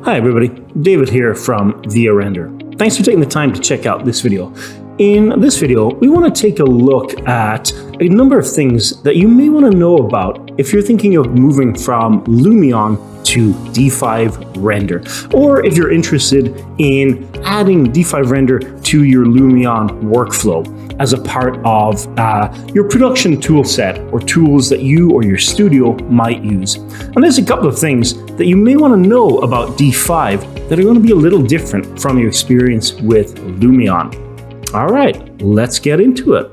Hi everybody, David here from Via Render. Thanks for taking the time to check out this video. In this video, we want to take a look at a number of things that you may want to know about if you're thinking of moving from Lumion to D5 Render, or if you're interested in adding D5 Render to your Lumion workflow as a part of your production tool set or tools that you or your studio might use. And there's a couple of things that you may want to know about D5 that are going to be a little different from your experience with Lumion. All right, let's get into it.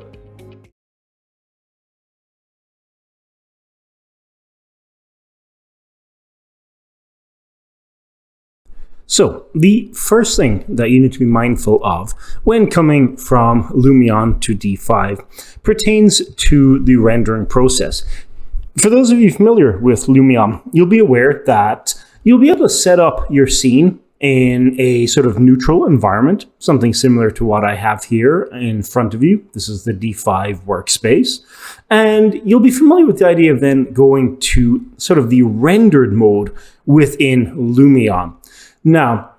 So the first thing that you need to be mindful of when coming from Lumion to D5 pertains to the rendering process. For those of you familiar with Lumion, you'll be aware that you'll be able to set up your scene in a sort of neutral environment, something similar to what I have here in front of you. This is the D5 workspace. And you'll be familiar with the idea of then going to sort of the rendered mode within Lumion. Now,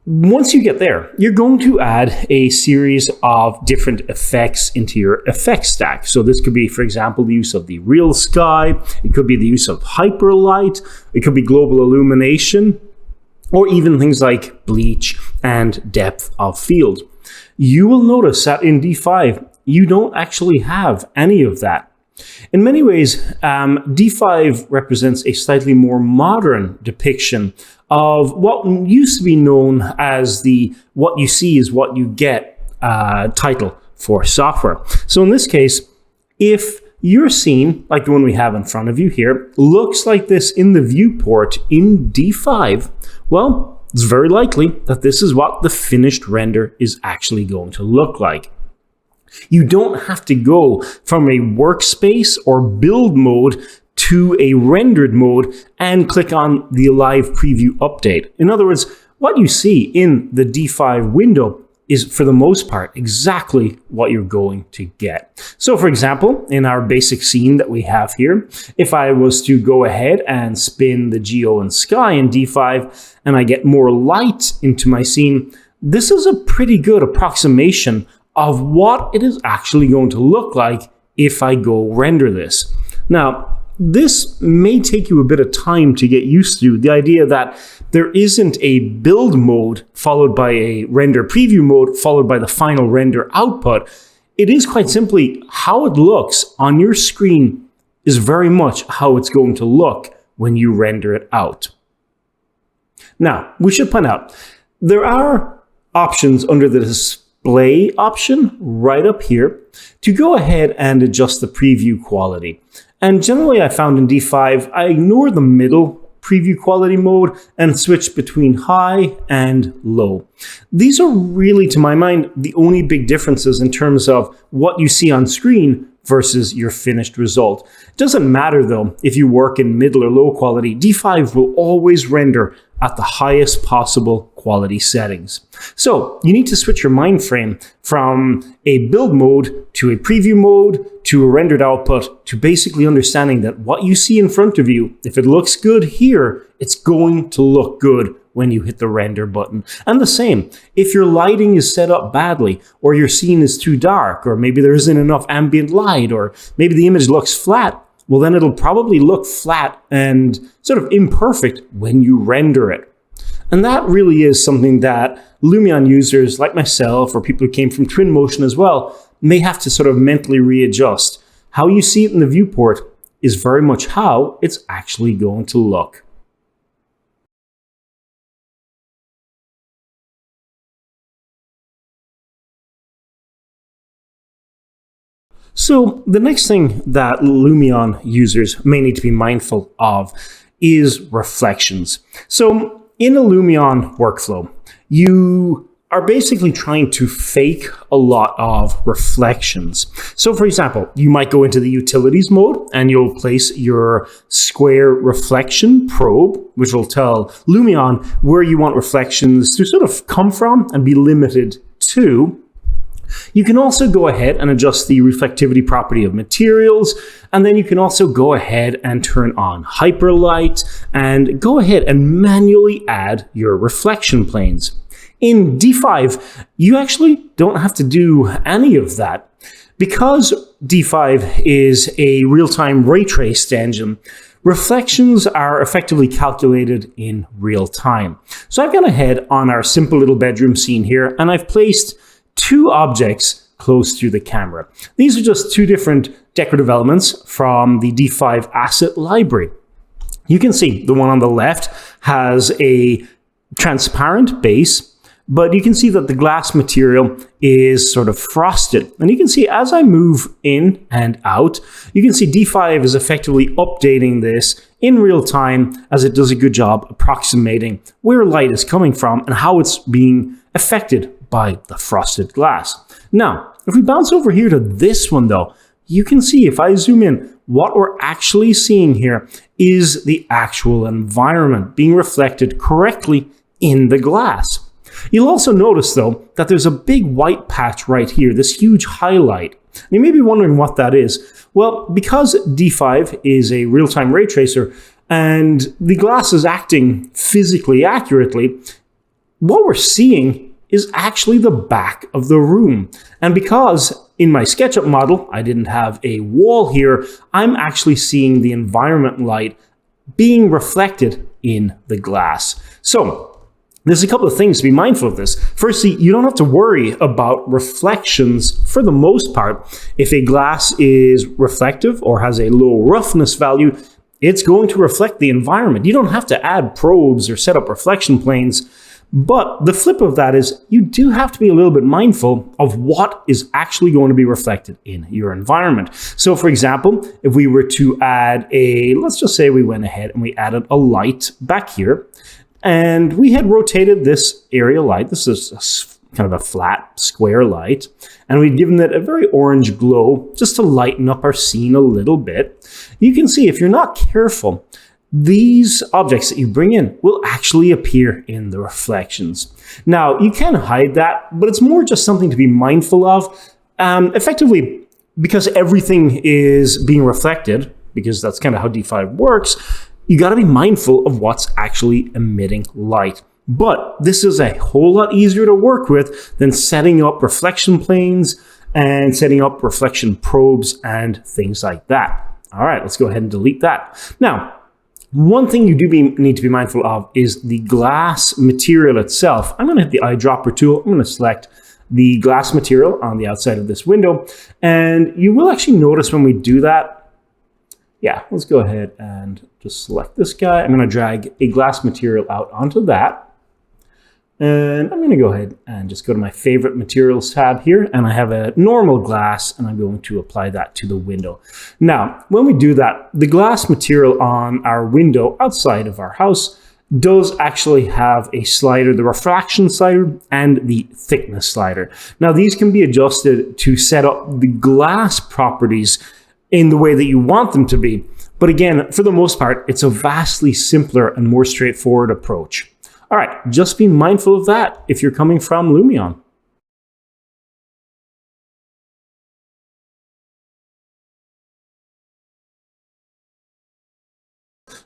once you get there, you're going to add a series of different effects into your effects stack. So this could be, for example, the use of the real sky. It could be the use of hyperlight. It could be global illumination, or even things like bleach and depth of field. You will notice that in D5, you don't actually have any of that. In many ways, D5 represents a slightly more modern depiction of what used to be known as the "what you see is what you get" title for software. So in this case, if your scene, like the one we have in front of you here, looks like this in the viewport in D5, well, it's very likely that this is what the finished render is actually going to look like. You don't have to go from a workspace or build mode to a rendered mode and click on the live preview update. In other words, what you see in the D5 window is, for the most part, exactly what you're going to get. So for example, in our basic scene that we have here, if I was to go ahead and spin the geo and sky in D5 and I get more light into my scene, this is a pretty good approximation of what it is actually going to look like if I go render this. Now, this may take you a bit of time to get used to, the idea that there isn't a build mode followed by a render preview mode followed by the final render output. It is quite simply how it looks on your screen is very much how it's going to look when you render it out. Now, we should point out, there are options under the display option right up here to go ahead and adjust the preview quality. And generally I found in D5, I ignore the middle preview quality mode and switch between high and low. These are really, to my mind, the only big differences in terms of what you see on screen versus your finished result. It doesn't matter though if you work in middle or low quality, D5 will always render at the highest possible quality settings. So you need to switch your mind frame from a build mode to a preview mode to a rendered output to basically understanding that what you see in front of you, if it looks good here, it's going to look good when you hit the render button. And the same, if your lighting is set up badly, or your scene is too dark, or maybe there isn't enough ambient light, or maybe the image looks flat, well then it'll probably look flat and sort of imperfect when you render it. And that really is something that Lumion users like myself, or people who came from Twinmotion as well, may have to sort of mentally readjust. How you see it in the viewport is very much how it's actually going to look. So the next thing that Lumion users may need to be mindful of is reflections. So in a Lumion workflow, you are basically trying to fake a lot of reflections. So for example, you might go into the utilities mode and you'll place your square reflection probe, which will tell Lumion where you want reflections to sort of come from and be limited to. You can also go ahead and adjust the reflectivity property of materials, and then you can also go ahead and turn on hyperlight and go ahead and manually add your reflection planes. In D5, you actually don't have to do any of that. Because D5 is a real-time ray traced engine, reflections are effectively calculated in real time. So I've gone ahead on our simple little bedroom scene here, and I've placed two objects close to the camera. These are just two different decorative elements from the D5 asset library. You can see the one on the left has a transparent base, but you can see that the glass material is sort of frosted. And you can see as I move in and out, you can see D5 is effectively updating this in real time as it does a good job approximating where light is coming from and how it's being affected by the frosted glass. Now, if we bounce over here to this one though, you can see if I zoom in, what we're actually seeing here is the actual environment being reflected correctly in the glass. You'll also notice though that there's a big white patch right here, this huge highlight. And you may be wondering what that is. Well, because D5 is a real-time ray tracer and the glass is acting physically accurately, what we're seeing is actually the back of the room. And because in my SketchUp model, I didn't have a wall here, I'm actually seeing the environment light being reflected in the glass. So there's a couple of things to be mindful of this. Firstly, you don't have to worry about reflections for the most part. If a glass is reflective or has a low roughness value, it's going to reflect the environment. You don't have to add probes or set up reflection planes. But the flip of that is you do have to be a little bit mindful of what is actually going to be reflected in your environment. So for example, if we were to add let's just say we went ahead and we added a light back here, and we had rotated this area light. This is kind of a flat square light, and we'd given it a very orange glow just to lighten up our scene a little bit. You can see if you're not careful, these objects that you bring in will actually appear in the reflections. Now, you can hide that, but it's more just something to be mindful of. Effectively, because everything is being reflected, because that's kind of how D5 works, you got to be mindful of what's actually emitting light. But this is a whole lot easier to work with than setting up reflection planes and setting up reflection probes and things like that. All right, let's go ahead and delete that. Now, one thing you do need to be mindful of is the glass material itself. I'm going to hit the eyedropper tool. I'm going to select the glass material on the outside of this window. And you will actually notice when we do that, yeah, let's go ahead and just select this guy. I'm going to drag a glass material out onto that. And I'm going to go ahead and just go to my favorite materials tab here, and I have a normal glass, and I'm going to apply that to the window. Now, when we do that, the glass material on our window outside of our house does actually have a slider, the refraction slider and the thickness slider. Now, these can be adjusted to set up the glass properties in the way that you want them to be. But again, for the most part, it's a vastly simpler and more straightforward approach. All right, just be mindful of that if you're coming from Lumion.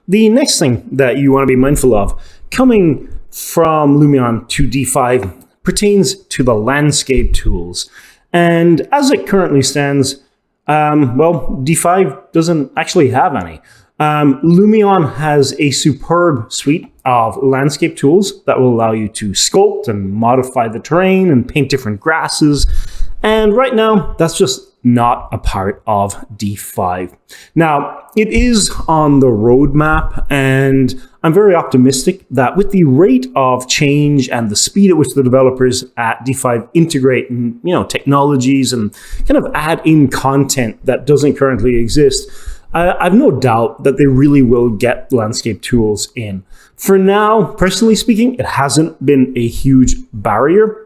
The next thing that you want to be mindful of coming from Lumion to D5 pertains to the landscape tools. And as it currently stands, well, D5 doesn't actually have any. Lumion has a superb suite of landscape tools that will allow you to sculpt and modify the terrain and paint different grasses. And right now, that's just not a part of D5. Now, it is on the roadmap, and I'm very optimistic that with the rate of change and the speed at which the developers at D5 integrate, technologies and kind of add in content that doesn't currently exist, I've no doubt that they really will get landscape tools in. For now, personally speaking, it hasn't been a huge barrier.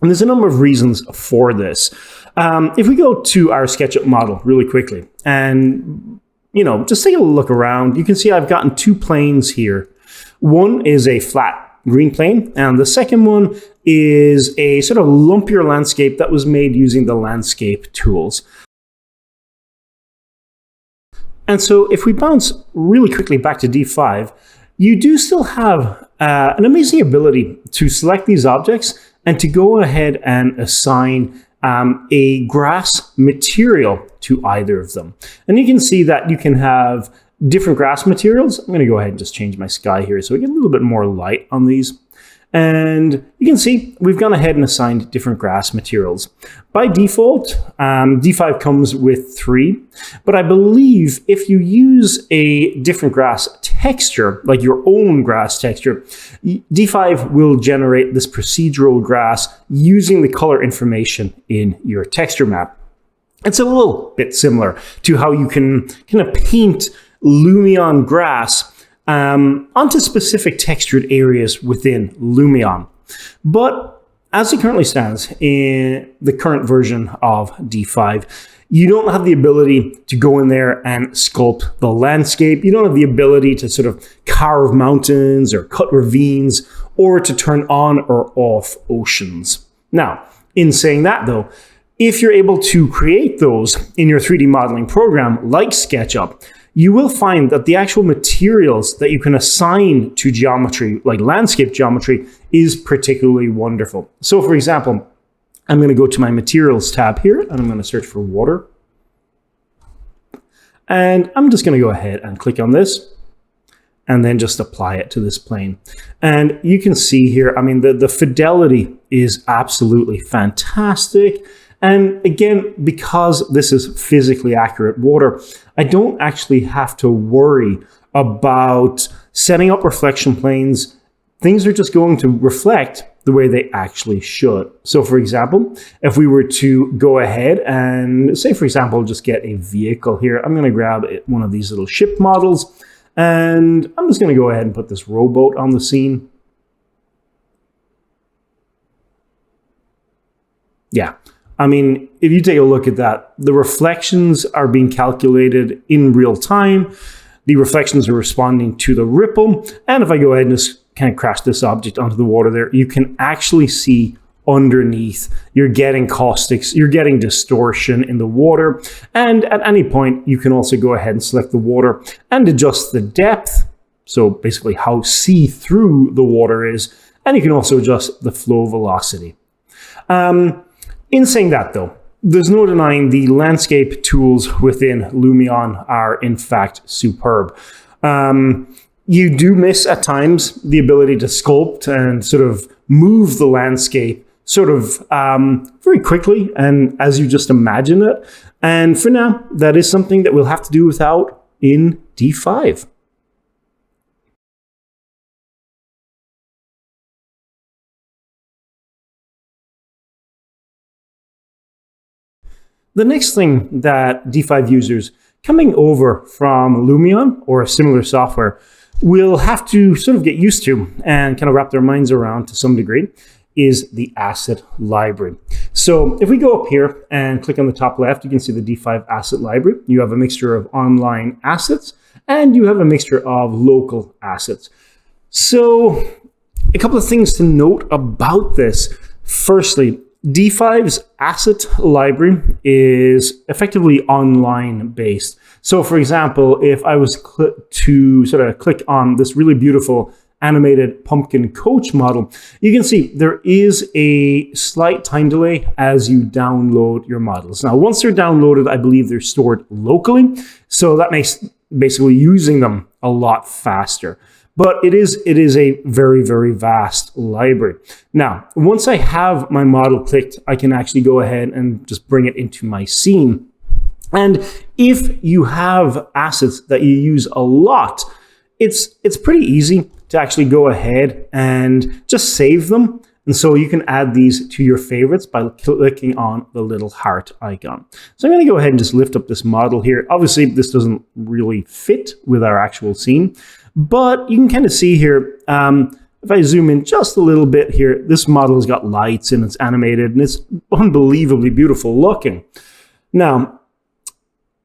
And there's a number of reasons for this. If we go to our SketchUp model really quickly and, just take a look around, you can see I've gotten two planes here. One is a flat green plane. And the second one is a sort of lumpier landscape that was made using the landscape tools. And so if we bounce really quickly back to D5, you do still have an amazing ability to select these objects and to go ahead and assign a grass material to either of them. And you can see that you can have different grass materials. I'm going to go ahead and just change my sky here so we get a little bit more light on these. And you can see we've gone ahead and assigned different grass materials. By default, D5 comes with 3, but I believe if you use a different grass texture, like your own grass texture, D5 will generate this procedural grass using the color information in your texture map. It's a little bit similar to how you can kind of paint Lumion grass onto specific textured areas within Lumion. But as it currently stands in the current version of D5, you don't have the ability to go in there and sculpt the landscape. You don't have the ability to sort of carve mountains or cut ravines or to turn on or off oceans. Now, in saying that though, if you're able to create those in your 3D modeling program like SketchUp, you will find that the actual materials that you can assign to geometry, like landscape geometry, is particularly wonderful. So for example, I'm going to go to my materials tab here and I'm going to search for water. And I'm just going to go ahead and click on this and then just apply it to this plane. And you can see here, I mean, the fidelity is absolutely fantastic. And again, because this is physically accurate water, I don't actually have to worry about setting up reflection planes. Things are just going to reflect the way they actually should. So for example, if we were to go ahead and say, for example, just get a vehicle here, I'm going to grab one of these little ship models, and I'm just going to go ahead and put this rowboat on the scene. Yeah. I mean, if you take a look at that, the reflections are being calculated in real time. The reflections are responding to the ripple. And if I go ahead and just kind of crash this object onto the water there, you can actually see underneath. You're getting caustics, you're getting distortion in the water. And at any point, you can also go ahead and select the water and adjust the depth. So basically how see-through the water is. And you can also adjust the flow velocity. In saying that though, there's no denying the landscape tools within Lumion are in fact superb. You do miss at times the ability to sculpt and sort of move the landscape sort of very quickly and as you just imagine it. And for now, that is something that we'll have to do without in D5. The next thing that D5 users coming over from Lumion or a similar software will have to sort of get used to and kind of wrap their minds around to some degree is the asset library. So if we go up here and click on the top left, you can see the D5 asset library. You have a mixture of online assets and you have a mixture of local assets. So a couple of things to note about this. Firstly, D5's asset library is effectively online based. So for example, if I was to sort of click on this really beautiful animated pumpkin coach model, you can see there is a slight time delay as you download your models. Now, once they're downloaded, I believe they're stored locally. So that makes basically using them a lot faster. But it is a very, very vast library. Now, once I have my model clicked, I can actually go ahead and just bring it into my scene. And if you have assets that you use a lot, it's pretty easy to actually go ahead and just save them. And so you can add these to your favorites by clicking on the little heart icon. So I'm going to go ahead and just lift up this model here. Obviously, this doesn't really fit with our actual scene. But you can kind of see here, if I zoom in just a little bit here, this model has got lights and it's animated and it's unbelievably beautiful looking. Now,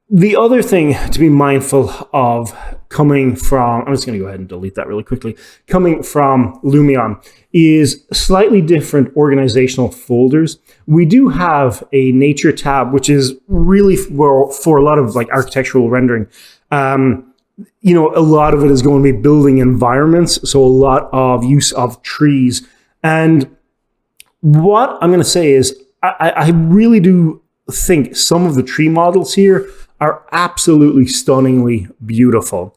the other thing to be mindful of coming from, I'm just going to go ahead and delete that really quickly, coming from Lumion is slightly different organizational folders. We do have a nature tab, which is really for a lot of like architectural rendering. You know, a lot of it is going to be building environments, so a lot of use of trees. And what I'm going to say is I really do think some of the tree models here are absolutely stunningly beautiful.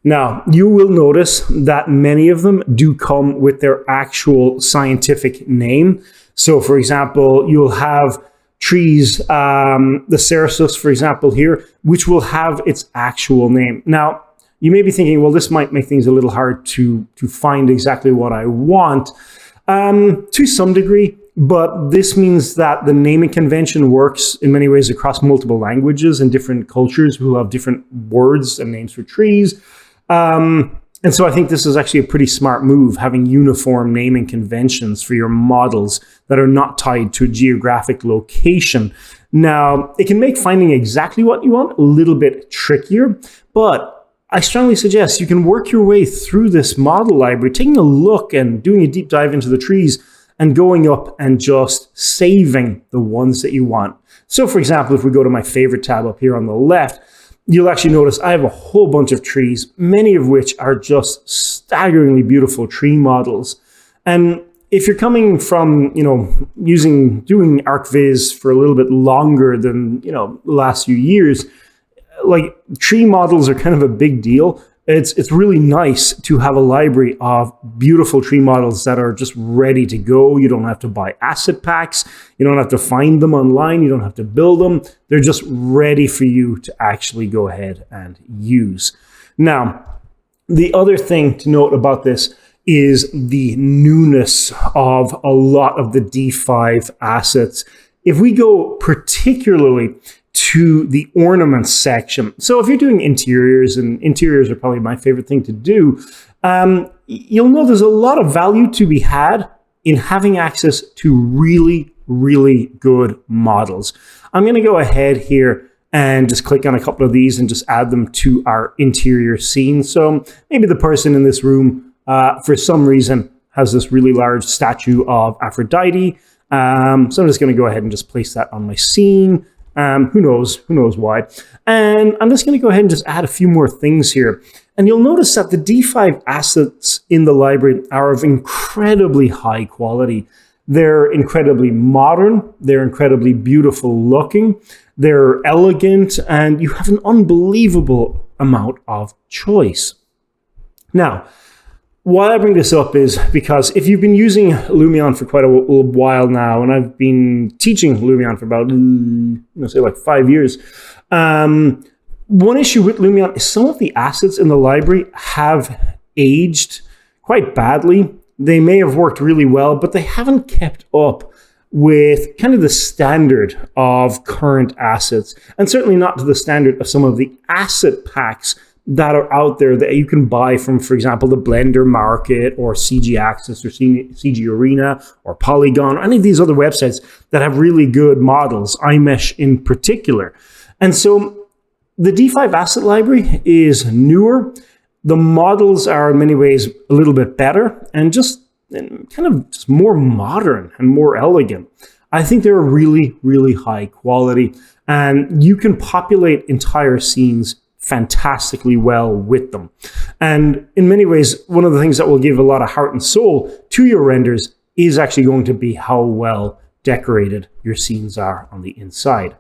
Now, you will notice that many of them do come with their actual scientific name. So, for example, you'll have trees, the Cerasus, for example, here, which will have its actual name. Now, you may be thinking, well, this might make things a little hard to find exactly what I want, to some degree, but this means that the naming convention works in many ways across multiple languages and different cultures who have different words and names for trees. And so I think this is actually a pretty smart move, having uniform naming conventions for your models that are not tied to a geographic location. Now, it can make finding exactly what you want a little bit trickier, but I strongly suggest you can work your way through this model library, taking a look and doing a deep dive into the trees and going up and just saving the ones that you want. So for example, if we go to my favorite tab up here on the left, you'll actually notice I have a whole bunch of trees, many of which are just staggeringly beautiful tree models. And if you're coming from, you know, doing ArcViz for a little bit longer than, you know, the last few years, like tree models are kind of a big deal. It's really nice to have a library of beautiful tree models that are just ready to go. You don't have to buy asset packs. You don't have to find them online. You don't have to build them. They're just ready for you to actually go ahead and use. Now, the other thing to note about this is the newness of a lot of the D5 assets. If we go particularly to the ornaments section. So if you're doing interiors, and interiors are probably my favorite thing to do, you'll know there's a lot of value to be had in having access to really, really good models. I'm going to go ahead here and just click on a couple of these and just add them to our interior scene. So maybe the person in this room, for some reason, has this really large statue of Aphrodite. So I'm just going to go ahead and just place that on my scene. Who knows why. And I'm just going to go ahead and just add a few more things here. And you'll notice that the D5 assets in the library are of incredibly high quality. They're incredibly modern. They're incredibly beautiful looking. They're elegant, and you have an unbelievable amount of choice. Now, why I bring this up is because if you've been using Lumion for quite a while now, and I've been teaching Lumion for about, say like 5 years, one issue with Lumion is some of the assets in the library have aged quite badly. They may have worked really well, but they haven't kept up with kind of the standard of current assets, and certainly not to the standard of some of the asset packs that are out there that you can buy from, for example, the Blender Market or CG Access or CG Arena or Polygon or any of these other websites that have really good models, iMesh in particular. And so the D5 asset library is newer. The models are in many ways a little bit better and just kind of just more modern and more elegant. I think they're really, really high quality, and you can populate entire scenes fantastically well with them. And in many ways, one of the things that will give a lot of heart and soul to your renders is actually going to be how well decorated your scenes are on the inside.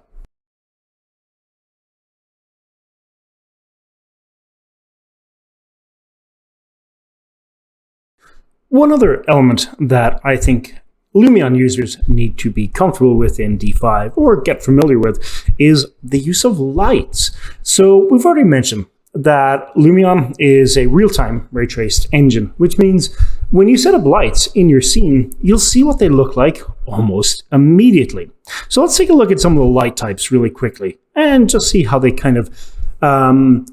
One other element that I think Lumion users need to be comfortable with in D5 or get familiar with is the use of lights. So we've already mentioned that Lumion is a real-time ray traced engine, which means when you set up lights in your scene, you'll see what they look like almost immediately. So let's take a look at some of the light types really quickly and just see how they kind of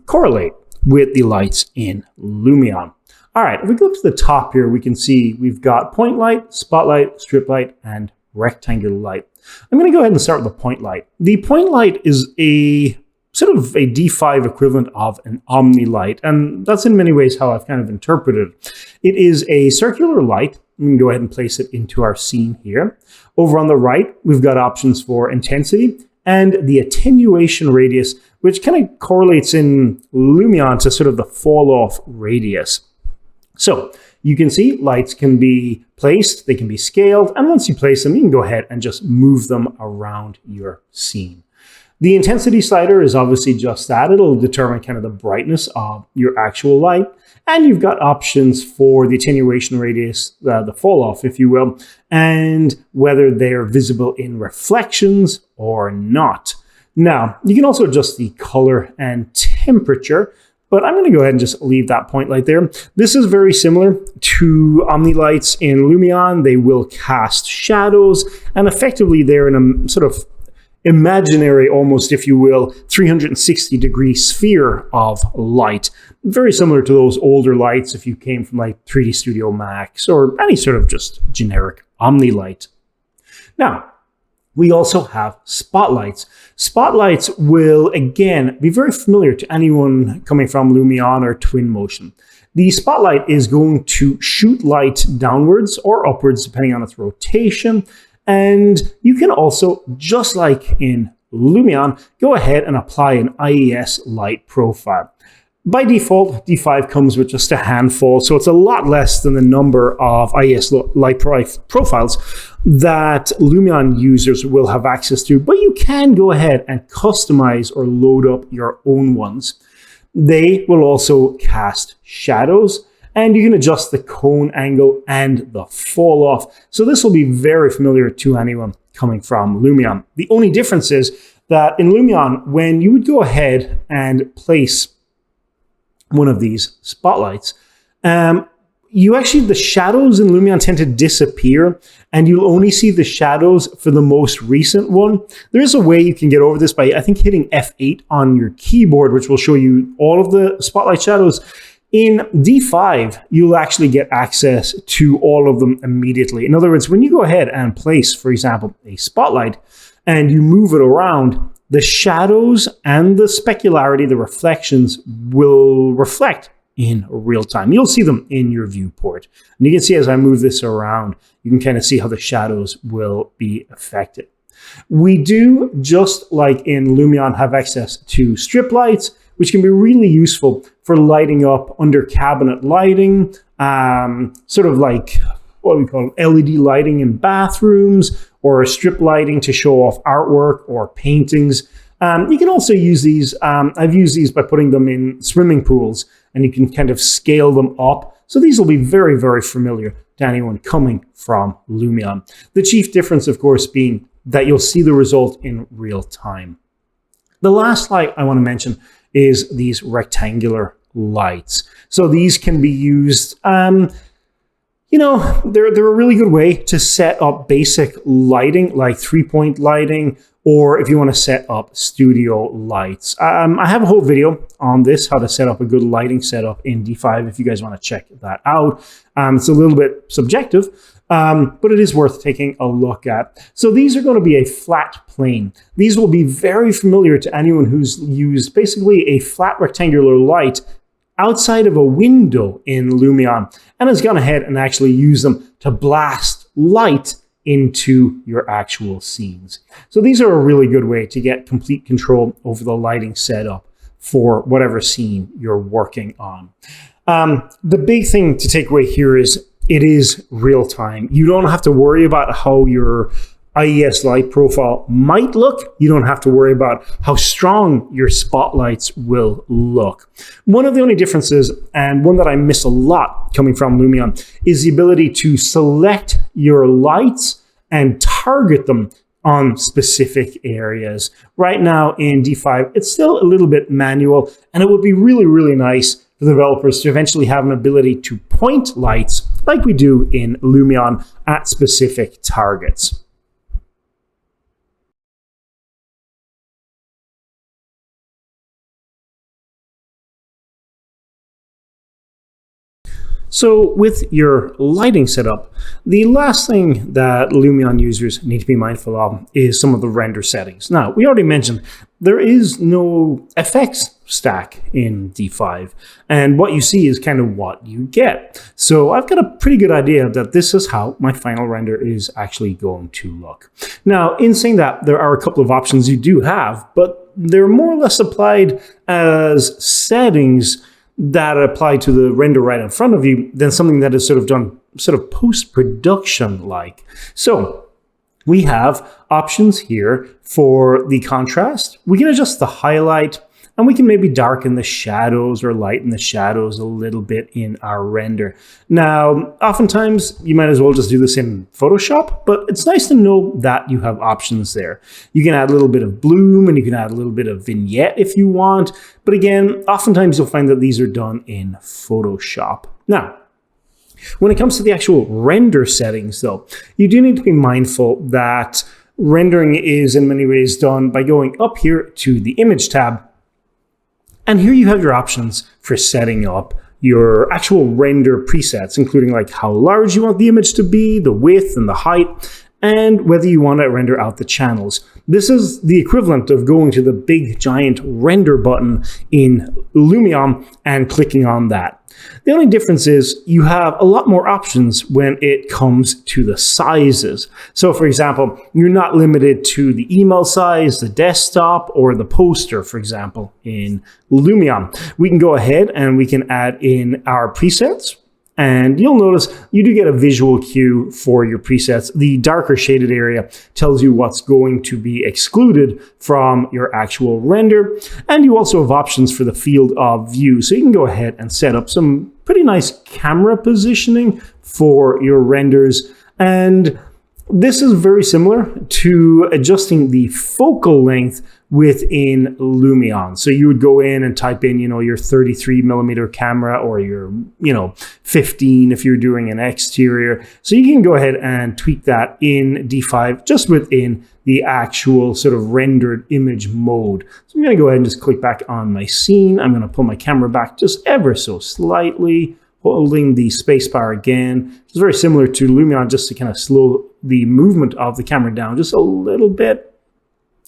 correlate with the lights in Lumion. All right, if we go to the top here, we can see we've got point light, spotlight, strip light, and rectangular light. I'm going to go ahead and start with the point light. The point light is a sort of a D5 equivalent of an OmniLight, and that's in many ways how I've kind of interpreted it. It is a circular light. We can go ahead and place it into our scene here. Over on the right, we've got options for intensity and the attenuation radius, which kind of correlates in Lumion to sort of the fall-off radius. So you can see lights can be placed, they can be scaled, and once you place them, you can go ahead and just move them around your scene. The intensity slider is obviously just that. It'll determine kind of the brightness of your actual light. And you've got options for the attenuation radius, the fall off, if you will, and whether they're visible in reflections or not. Now, you can also adjust the color and temperature, but I'm going to go ahead and just leave that point light there. This is very similar to OmniLights in Lumion. They will cast shadows, and effectively they're in a sort of imaginary, almost, if you will, 360-degree sphere of light. Very similar to those older lights if you came from like 3D Studio Max or any sort of just generic OmniLight. Now, we also have spotlights. Spotlights will, again, be very familiar to anyone coming from Lumion or Twinmotion. The spotlight is going to shoot light downwards or upwards, depending on its rotation. And you can also, just like in Lumion, go ahead and apply an IES light profile. By default, D5 comes with just a handful, so it's a lot less than the number of IES light profiles that Lumion users will have access to, but you can go ahead and customize or load up your own ones. They will also cast shadows, and you can adjust the cone angle and the fall off. So this will be very familiar to anyone coming from Lumion. The only difference is that in Lumion, when you would go ahead and place one of these spotlights, the shadows in Lumion tend to disappear, and you'll only see the shadows for the most recent one. There is a way you can get over this by, I think, hitting F8 on your keyboard, which will show you all of the spotlight shadows. In D5, you'll actually get access to all of them immediately. In other words, when you go ahead and place, for example, a spotlight and you move it around, the shadows and the specularity, the reflections, will reflect in real time. You'll see them in your viewport. And you can see as I move this around, you can kind of see how the shadows will be affected. We do, just like in Lumion, have access to strip lights, which can be really useful for lighting up under cabinet lighting, sort of like what we call LED lighting in bathrooms, or strip lighting to show off artwork or paintings. You can also use these, I've used these by putting them in swimming pools, and you can kind of scale them up. So these will be very, very familiar to anyone coming from Lumion. The chief difference, of course, being that you'll see the result in real time. The last light I want to mention is these rectangular lights. So these can be used, they're a really good way to set up basic lighting, like 3-point lighting, or if you want to set up studio lights. I have a whole video on this, how to set up a good lighting setup in D5, if you guys want to check that out. It's a little bit subjective, but it is worth taking a look at. So these are going to be a flat plane. These will be very familiar to anyone who's used basically a flat rectangular light outside of a window in Lumion and has gone ahead and actually used them to blast light into your actual scenes. So these are a really good way to get complete control over the lighting setup for whatever scene you're working on. The big thing to take away here is it is real time. You don't have to worry about how your IES light profile might look. You don't have to worry about how strong your spotlights will look. One of the only differences, and one that I miss a lot coming from Lumion, is the ability to select your lights and target them on specific areas. Right now in D5, it's still a little bit manual, and it would be really, really nice for the developers to eventually have an ability to point lights like we do in Lumion at specific targets. So with your lighting setup, the last thing that Lumion users need to be mindful of is some of the render settings. Now, we already mentioned there is no effects stack in D5, and what you see is kind of what you get. So I've got a pretty good idea that this is how my final render is actually going to look. Now, in saying that, there are a couple of options you do have, but they're more or less applied as settings that apply to the render right in front of you than something that is sort of done post-production like. So we have options here for the contrast. We can adjust the highlight, and we can maybe darken the shadows or lighten the shadows a little bit in our render. Now, oftentimes you might as well just do this in Photoshop, but it's nice to know that you have options there. You can add a little bit of bloom, and you can add a little bit of vignette if you want. But again, oftentimes you'll find that these are done in Photoshop. Now, when it comes to the actual render settings though, you do need to be mindful that rendering is in many ways done by going up here to the image tab. And here you have your options for setting up your actual render presets, including like how large you want the image to be, the width and the height, and whether you want to render out the channels. This is the equivalent of going to the big giant render button in Lumion and clicking on that. The only difference is you have a lot more options when it comes to the sizes. So for example, you're not limited to the email size, the desktop, or the poster, for example, in Lumion. We can go ahead and we can add in our presets. And you'll notice you do get a visual cue for your presets. The darker shaded area tells you what's going to be excluded from your actual render. And you also have options for the field of view. So you can go ahead and set up some pretty nice camera positioning for your renders. And this is very similar to adjusting the focal length within Lumion. So you would go in and type in, your 33mm camera, or your, 15 if you're doing an exterior. So you can go ahead and tweak that in D5 just within the actual sort of rendered image mode. So I'm going to go ahead and just click back on my scene. I'm going to pull my camera back just ever so slightly, holding the spacebar again. It's very similar to Lumion, just to kind of slow the movement of the camera down just a little bit.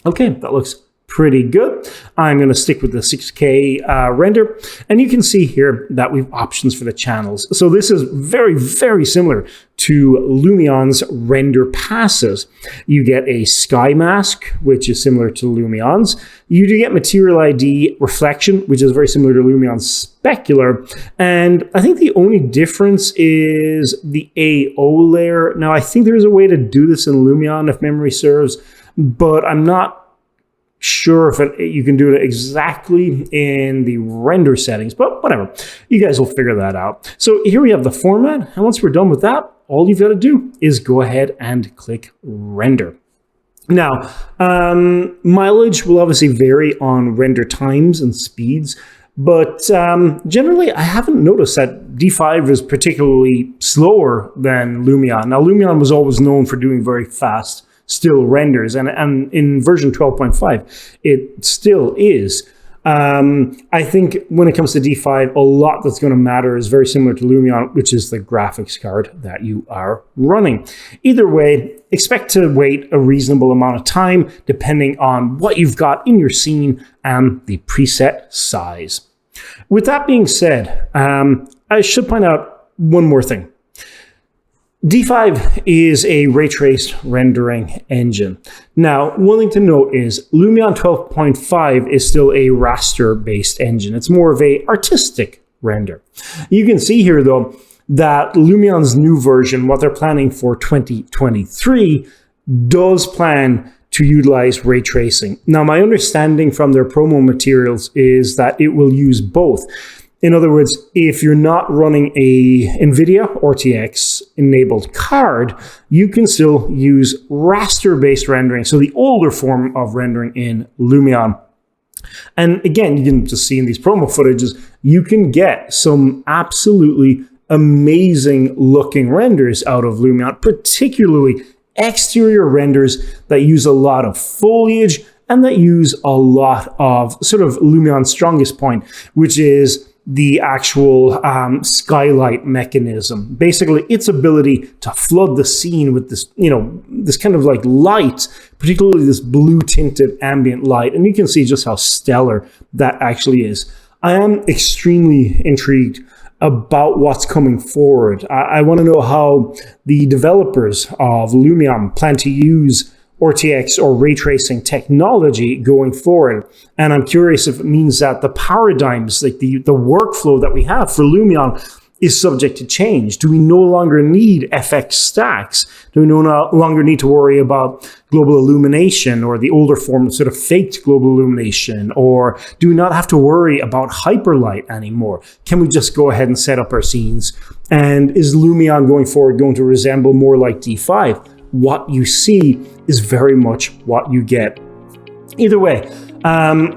Okay, that looks pretty good. I'm going to stick with the 6K render, and you can see here that we have options for the channels. So this is very, very similar to Lumion's render passes. You get a sky mask, which is similar to Lumion's. You do get material ID reflection, which is very similar to Lumion's specular. And I think the only difference is the AO layer. Now, I think there's a way to do this in Lumion if memory serves, but I'm not sure if you can do it exactly in the render settings, but whatever. You guys will figure that out. So here we have the format, and once we're done with that, all you've got to do is go ahead and click render. Now, mileage will obviously vary on render times and speeds, but generally I haven't noticed that D5 is particularly slower than Lumion. Now, Lumion was always known for doing very fast still renders, and in version 12.5 it still is. I think when it comes to D5, a lot that's going to matter is very similar to Lumion, which is the graphics card that you are running. Either way, expect to wait a reasonable amount of time depending on what you've got in your scene and the preset size. With that being said, I should point out one more thing. D5 is a ray-traced rendering engine. Now, one thing to note is Lumion 12.5 is still a raster-based engine. It's more of an artistic render. You can see here, though, that Lumion's new version, what they're planning for 2023, does plan to utilize ray tracing. Now, my understanding from their promo materials is that it will use both. In other words, if you're not running a NVIDIA RTX enabled card, you can still use raster-based rendering, so the older form of rendering in Lumion. And again, you can just see in these promo footages, you can get some absolutely amazing looking renders out of Lumion, particularly exterior renders that use a lot of foliage and that use a lot of sort of Lumion's strongest point, which is the actual skylight mechanism. Basically, its ability to flood the scene with this, this kind of like light, particularly this blue tinted ambient light. And you can see just how stellar that actually is. I am extremely intrigued about what's coming forward. I want to know how the developers of Lumion plan to use RTX or ray tracing technology going forward. And I'm curious if it means that the paradigms, like the workflow that we have for Lumion, is subject to change. Do we no longer need FX stacks? Do we no longer need to worry about global illumination or the older form of sort of faked global illumination? Or do we not have to worry about hyperlight anymore? Can we just go ahead and set up our scenes? And is Lumion going forward going to resemble more like D5? What you see is very much what you get. Either way,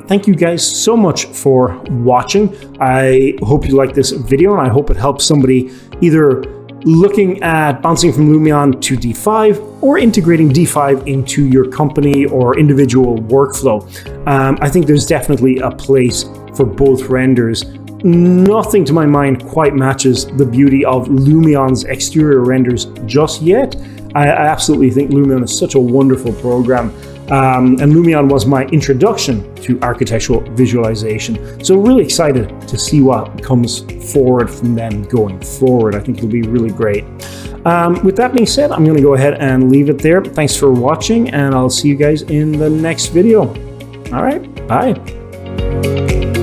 thank you guys so much for watching. I hope you like this video, and I hope it helps somebody either looking at bouncing from Lumion to D5 or integrating D5 into your company or individual workflow. I think there's definitely a place for both renders. Nothing to my mind quite matches the beauty of Lumion's exterior renders just yet. I absolutely think Lumion is such a wonderful program. And Lumion was my introduction to architectural visualization. So really excited to see what comes forward from them going forward. I think it'll be really great. With that being said, I'm going to go ahead and leave it there. Thanks for watching, and I'll see you guys in the next video. All right, bye.